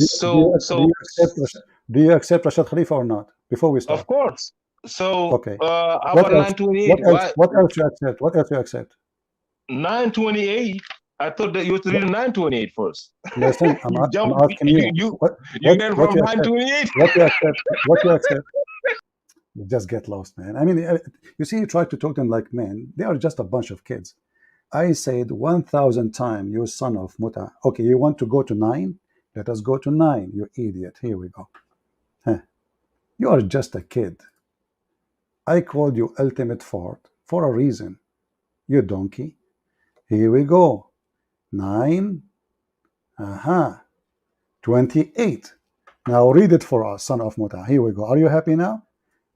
do you accept Rashad Khalifa or not? Before we start. Of course. So Okay. how What about else? 928? What else you accept? What else you accept? 928. I thought that you were reading 928 first. Listen, I'm asking you. You What went what from you accept? 928. What you accept? What you accept? You just get lost, man. I mean, you see, you try to talk to them like men. They are just a bunch of kids. I said 1,000 times, you son of Muta. Okay, you want to go to 9? Let us go to 9, you idiot. Here we go. Huh. You are just a kid. I called you ultimate fart for a reason. You donkey. Here we go. 9. 28. Now read it for us, son of Muta. Here we go. Are you happy now?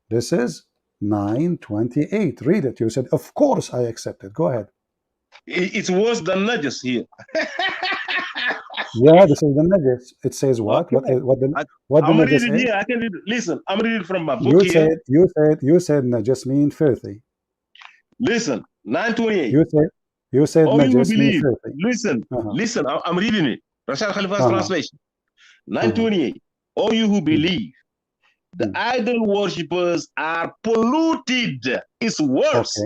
This is 928. Read it. You said, of course I accept it. Go ahead. It's worse than Najas here. Yeah, this is the Najis. It says what? Okay. What the I'm Najis reading say? here. I can read it. Listen, I'm reading from my book You here. said Najis mean filthy. Listen, 928. You said Oh, you Najis mean believe. filthy. Listen, I'm reading it. Rashad Khalifa's Uh-huh. translation. 928. All you who believe, the idol worshippers are polluted. It's worse.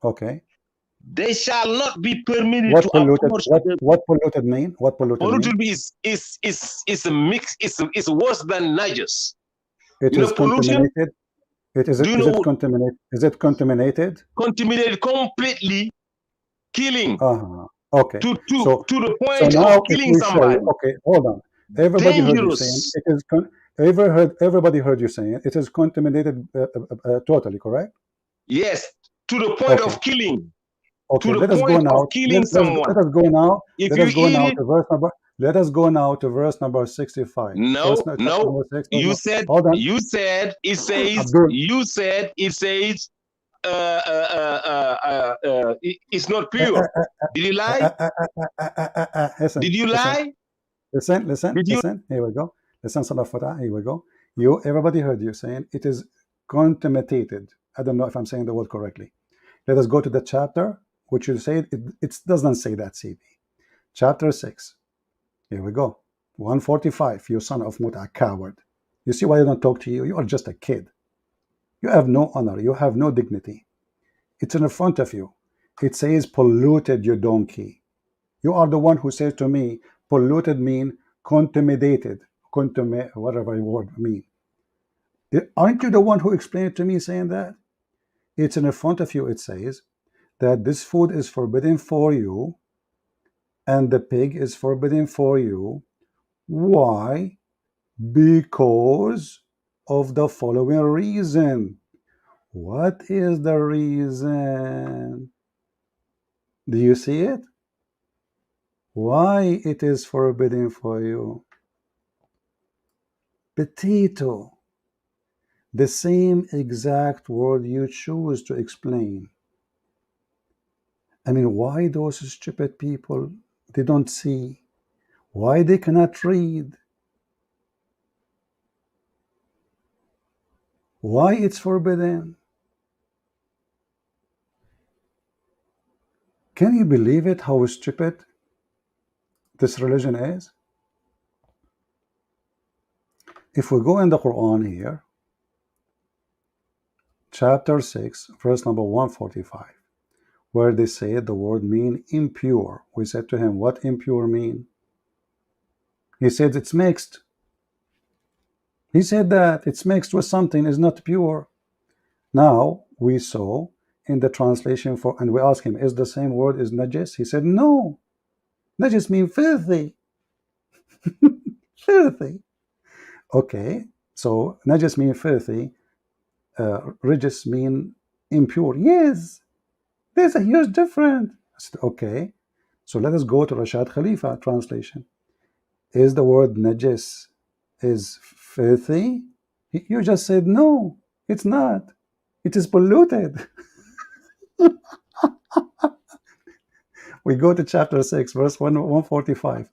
Okay. They shall not be permitted What to polluted? approach the What polluted mean? What polluted mean? polluted is a mix. It's worse than Najas. It You know is pollution. contaminated. Is Do you it know contaminated? Is it contaminated? contaminated completely, killing Okay. to So the point now of if killing we show you, somebody. okay, hold on. Everybody heard you saying Dangerous. it is. Everybody heard you saying it is contaminated totally, correct? Yes, to the point Okay. of killing. Okay. To the Let us go point of now. killing someone. Let us go now. If Let you us go eat now it, to verse number. Let us go now to verse number 65. no, Chapter no. number 6. You No. said Hold on. Abdul. it says it's not pure. Did you lie? Listen. Did you lie? Did you? Listen. Here we go. Listen, son of Fatah. Here we go. Everybody heard you saying it is contaminated. I don't know if I'm saying the word correctly. Let us go to the chapter, which you said it doesn't say that, CB. Chapter 6. Here we go. 145. You son of Muta, coward. You see why I don't talk to you? You are just a kid. You have no honor. You have no dignity. It's in front of you. It says polluted, you donkey. You are the one who says to me, polluted mean contaminated. Whatever word mean. Aren't you the one who explained it to me saying that? It's in front of you. It says that this food is forbidden for you and the pig is forbidden for you. Why? Because of the following reason. What is the reason? Do you see it? Why it is forbidden for you? Potato. The same exact word you choose to explain. I mean, why those stupid people, they don't see? Why they cannot read? Why it's forbidden? Can you believe it, how stupid this religion is? If we go in the Quran here, chapter 6, verse number 145, where they say the word mean impure. We said to him, what impure mean? He said it's mixed. He said that it's mixed with something is not pure. Now we saw in the translation for, and we asked him, is the same word as najis? He said, no. Najis mean filthy. Filthy. Okay, so najis mean filthy. Rijis mean impure. Yes, there's a huge difference. I said, okay, so let us go to Rashad Khalifa translation. Is the word najis is filthy? You just said no, it's not. It is polluted. We go to chapter 6, verse 145.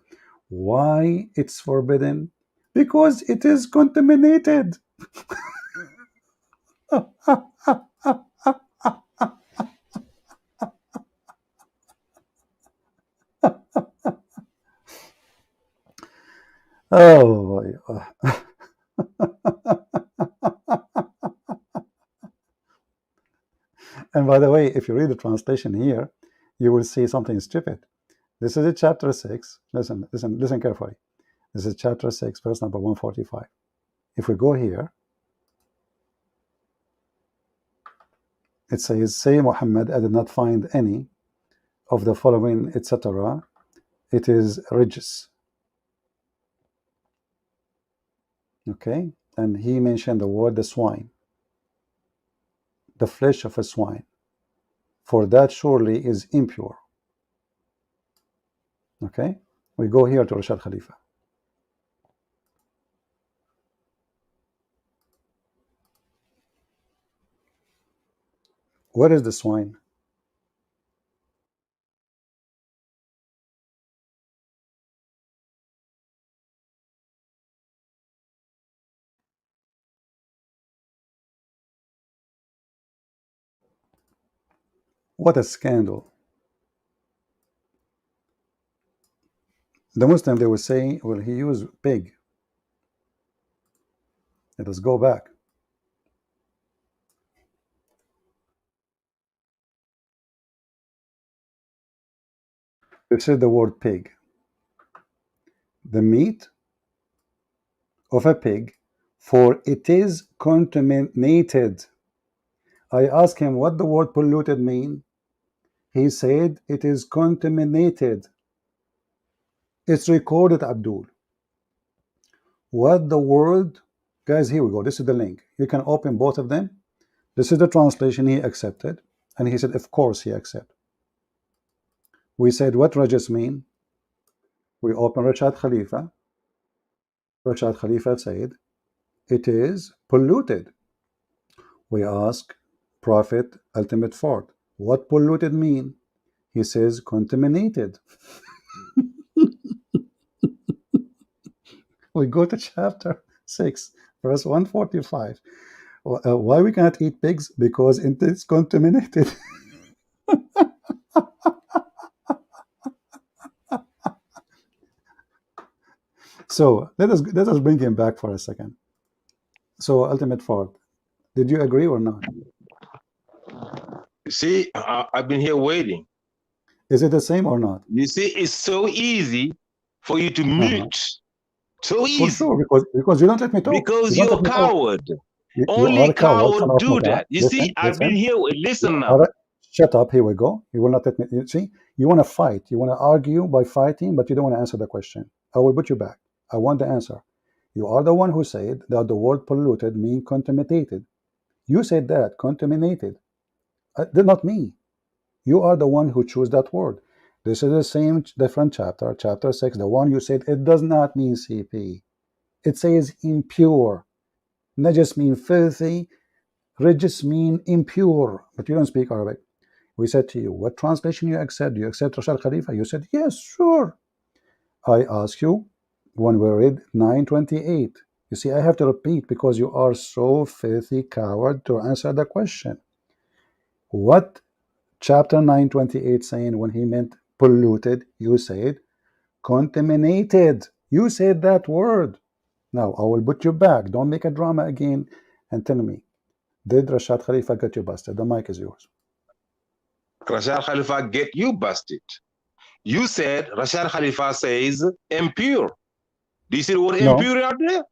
Why it's forbidden? Because it is contaminated. Oh boy. And by the way, if you read the translation here, you will see something stupid. This is a chapter 6. Listen carefully. This is chapter 6, verse number 145. If we go here, it says, say Muhammad, I did not find any of the following, etc. It is rijis. Okay? And he mentioned the word the swine, the flesh of a swine. For that surely is impure. Okay? We go here to Rashad Khalifa. What is the swine? What a scandal. The Muslim, they will say, well, he used pig. Let us go back. This is the word pig. The meat of a pig, for it is contaminated. I asked him what the word polluted mean. He said it is contaminated. It's recorded, Abdul. What the word, guys, here we go. This is the link. You can open both of them. This is the translation he accepted. And he said, of course he accepted. We said, what rajis mean? We open Rashad Khalifa. Rashad Khalifa said, it is polluted. We ask Prophet Ultimate Ford, what polluted mean? He says contaminated. We go to chapter 6, verse 145. Why we cannot eat pigs? Because it is contaminated. So let us bring him back for a second. So Ultimate Ford, did you agree or not? See, I've been here waiting. Is it the same or not? You see, it's so easy for you to mute. So For easy. sure, because you don't let me talk. Because you're a coward. You Only are a coward. coward do that. You see, I've been here. Listen now. All right, shut up. Here we go. You will not let me. You see, You want to fight. You want to argue by fighting, but you don't want to answer the question. I will put you back. I want the answer. You are the one who said that the word polluted means contaminated. You said that, contaminated. Not me. You are the one who chose that word. This is the same different chapter, chapter 6, the one you said it does not mean CP. It says impure. Najis mean filthy. Rijis mean impure. But you don't speak Arabic. We said to you, what translation you accept? Do you accept Rashad Khalifa? You said, yes, sure. I ask you, when we read 928, you see, I have to repeat because you are so filthy coward to answer the question. What chapter 928 saying when he meant polluted? You said contaminated. You said that word. Now, I will put you back. Don't make a drama again and tell me, did Rashad Khalifa get you busted? The mic is yours. Rashad Khalifa get you busted. You said Rashad Khalifa says impure. Do you see the word No, impure out there?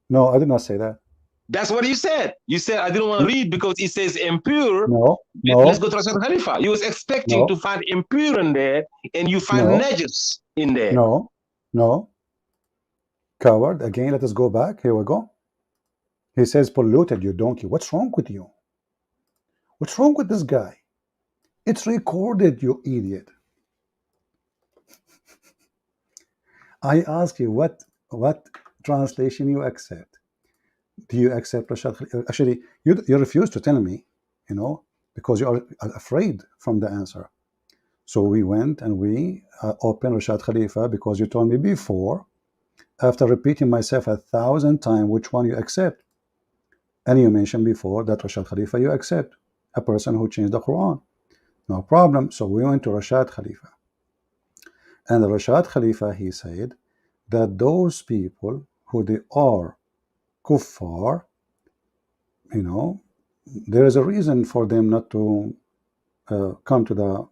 no, I did not say that. That's what you said. You said I didn't want to read because it says impure. No, Let's no, go to Rashad Khalifa. You was expecting to no, find impure in there, and you find no, najis in there. no, no. Coward. Again, let us go back. Here we go. He says polluted, you donkey. What's wrong with you? What's wrong with this guy? It's recorded, you idiot. I ask you, what translation you accept? Do you accept Rashad Khalifa? Actually, you refuse to tell me, because you are afraid from the answer. So we went and we opened Rashad Khalifa because you told me before, after repeating myself 1,000 times, which one you accept. And you mentioned before that Rashad Khalifa you accept, a person who changed the Quran. No problem. So we went to Rashad Khalifa. And Rashad Khalifa, he said that those people who they are kuffar, there is a reason for them not to come to the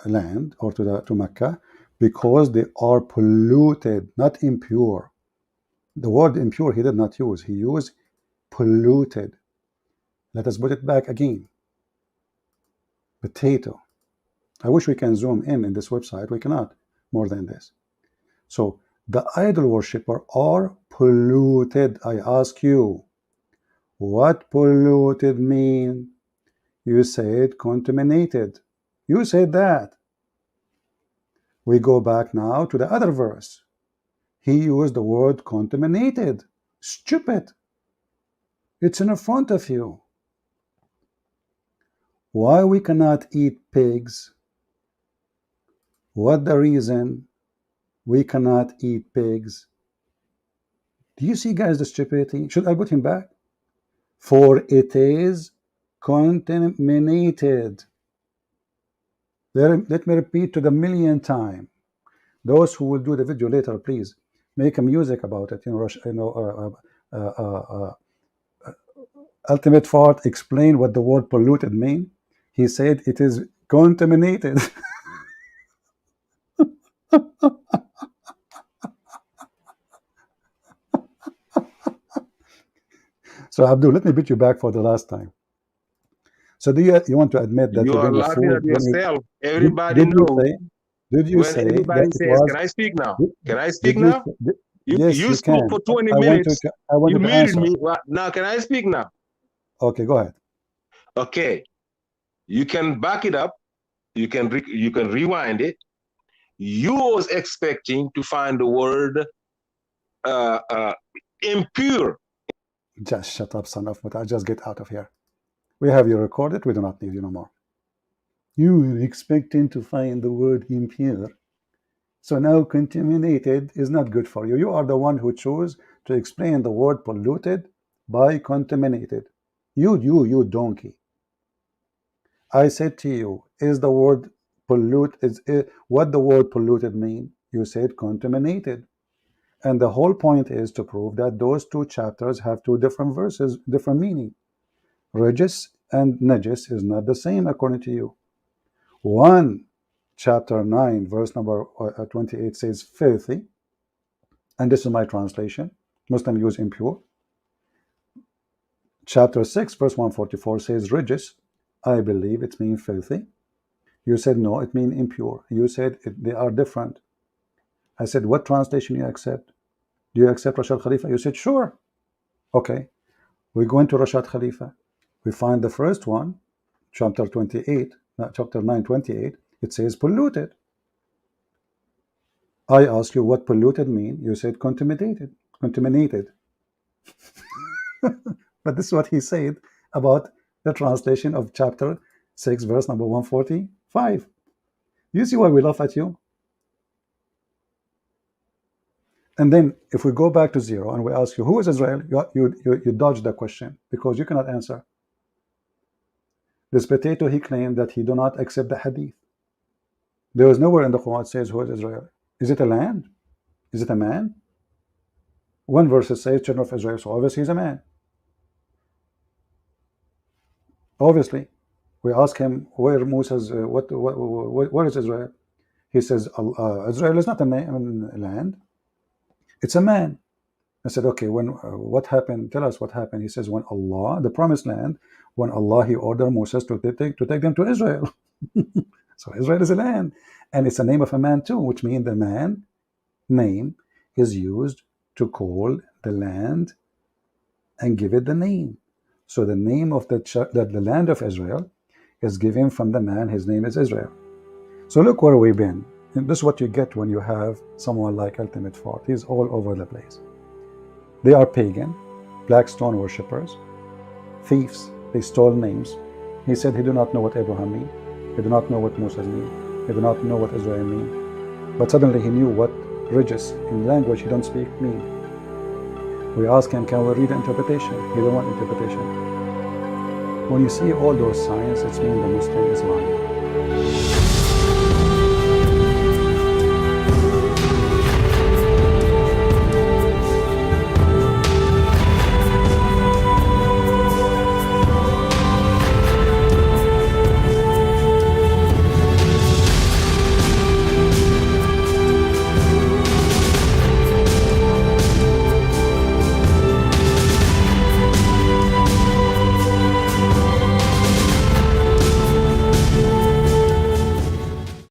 land or to Mecca, because they are polluted, not impure. The word impure he did not use. He used polluted. Let us put it back again. Potato. I wish we can zoom in this website. We cannot more than this. So the idol worshipper are polluted. I ask you, what polluted mean? You said contaminated. You said that. We go back now to the other verse. He used the word contaminated. Stupid. It's in front of you. Why we cannot eat pigs? What the reason we cannot eat pigs? Do you see, guys, the stupidity? Should I put him back? For it is contaminated. Let me repeat to the millionth time. Those who will do the video later, please make a music about it. Ultimate Fart explained what the word polluted mean. He said it is contaminated. So Abdul, let me put you back for the last time. So do you want to admit that You are eating the laughing food at yourself. Everybody did you knows say when that everybody it says, was "Can I speak now? did, Can I speak did you now?" yes, You you spoke can. for 20 I want to minutes. I want You you to muted answer. me. Well, now, can I speak now? Okay, go ahead. Okay, you can back it up. You can rewind it. You was expecting to find the word uh, uh, impure. Just shut up, son of Muta. Just get out of here. We have you recorded. We do not need you no more. You were expecting to find the word impure. So now contaminated is not good for you. You are the one who chose to explain the word polluted by contaminated. You donkey. I said to you, is the word what the word polluted mean? You said contaminated. And the whole point is to prove that those two chapters have two different verses, different meaning. Regis and Najis is not the same according to you. One, chapter 9, verse number 28 says filthy, and this is my translation. Muslim use impure. Chapter 6, verse 144 says Regis. I believe it means filthy. You said no, it means impure. You said they are different. I said, what translation you accept? Do you accept Rashad Khalifa? You said, sure. Okay. We go into Rashad Khalifa. We find the first one, chapter 28, chapter 9, 28. It says polluted. I ask you what polluted mean. You said contaminated. Contaminated. But this is what he said about the translation of chapter 6, verse number 145. You see why we laugh at you? And then if we go back to zero and we ask you, who is Israel? You dodge the question because you cannot answer. This potato, he claimed that he do not accept the hadith. There is nowhere in the Quran says who is Israel. Is it a land? Is it a man? One verse says children of Israel, so obviously he's a man. Obviously. We ask him where Moses, where is Israel? He says, Israel is not a land, it's a man. I said, okay, when what happened? Tell us what happened. He says, when Allah, the promised land, when Allah, he ordered Moses to take them to Israel. So Israel is a land, and it's a name of a man too, which means the man name is used to call the land and give it the name. So the name of the land of Israel is given from the man. His name is Israel. So look where we've been. And this is what you get when you have someone like Ultimate Fort. He's all over the place. They are pagan, black stone worshippers, thieves. They stole names. He said he do not know what Abraham mean. He do not know what Moses mean. He do not know what Israel mean. But suddenly he knew what Regis in language he don't speak mean. We ask him, can we read the interpretation? He don't want interpretation. When you see all those signs, it means the Muslim is lying.